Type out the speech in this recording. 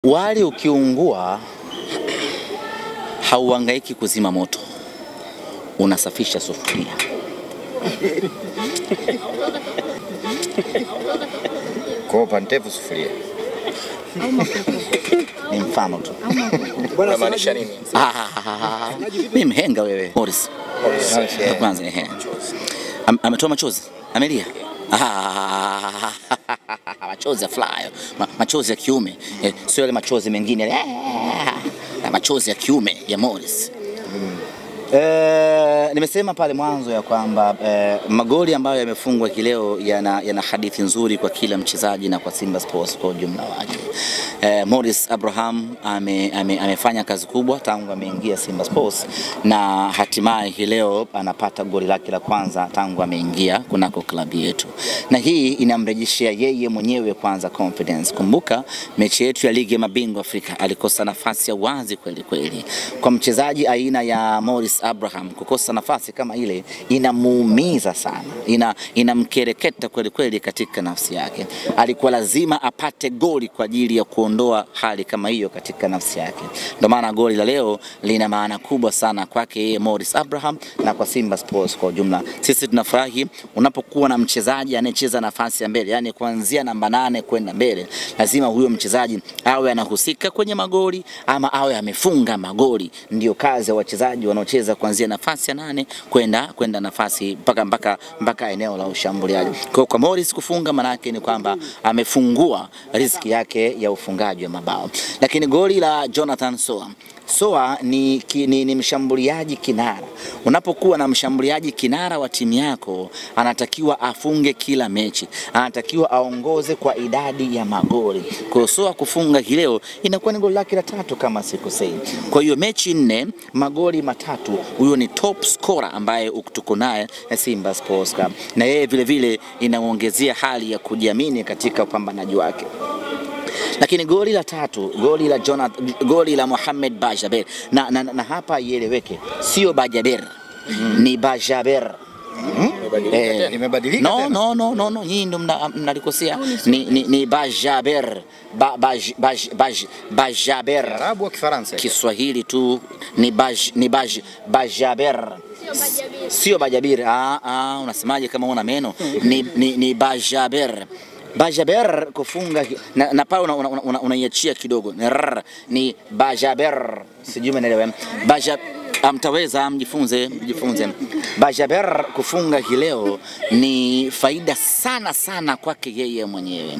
Wali ukiungua hauhangaiki kuzima moto, unasafisha sufuria. Kopa ndefu sufuria. Ni mfano tu. Bwana maanisha nini? Mimi mhenga wewe. Morris. Kwanza ametoa machozi. Amelia. Machozi ya fly. Machozi ya kiume. Sio yale machozi mengine. Machozi ya kiume ya Morris. Nimesema pale mwanzo ya kwamba magoli ambayo yamefungwa kileo yana hadithi nzuri kwa kila mchezaji na kwa Simba Sports kwa ujumla wake. Morris Abraham amefanya kazi kubwa tangu ameingia Simba Sports na hatimaye leo anapata goli lake la kwanza tangu ameingia kunako klabu yetu. Na hii inamrejeshea yeye mwenyewe kwanza confidence. Kumbuka mechi yetu ya ligi ya mabingwa Afrika alikosa nafasi ya wazi kweli kweli. Kwa mchezaji aina ya Morris Abraham kukosa nafasi kama ile inamuumiza sana, inamkereketa kweli kweli katika nafsi yake. Alikuwa lazima apate goli kwa ajili ya kuondoa hali kama hiyo katika nafsi yake. Ndio maana goli la leo lina maana kubwa sana kwake yeye Morris Abraham na kwa Simba Sports kwa ujumla. Sisi tunafurahi unapokuwa na mchezaji anayecheza nafasi ya mbele, yani kuanzia namba 8 kwenda mbele, lazima huyo mchezaji awe anahusika kwenye magoli ama awe amefunga magoli. Ndio kazi ya wachezaji wanaocheza kuanzia nafasi ya 8 kwenda nafasi mpaka eneo la ushambuliaji. Kwa Morris kufunga maana yake ni kwamba amefungua riziki yake ya ufungaji wa mabao. Lakini goli la Jonathan Soa ni mshambuliaji kinara. Unapokuwa na mshambuliaji kinara wa timu yako, anatakiwa afunge kila mechi, anatakiwa aongoze kwa idadi ya magoli. Kwa Soa kufunga leo inakuwa ni goli lake la 3 kama sikosei. Kwa hiyo mechi 4 magoli 3, huyo ni top scorer ambaye tuko naye Simba Sports Club, na yeye vile vile inaongezea hali ya kujiamini katika upambanaji wake. Lakini goli la 3, goli la Mohamed Bajaber na hapa ieleweke, sio Bajaber, ni Bajaber. Imebadilika tena? No, hii ndo mnalikosea. Ni Bajaber. Bajaber. Arabu au Kifaransa? Kiswahili tu ni Bajaber. Sio Bajabir. Unasemaje kama una meno? Ni Bajaber. Bajaber kufunga na pale unaiachia kidogo. Ni Bajaber. Sijui umeelewa. Mtaweza mjifunze. Bajaber kufunga leo ni faida sana kwake yeye mwenyewe.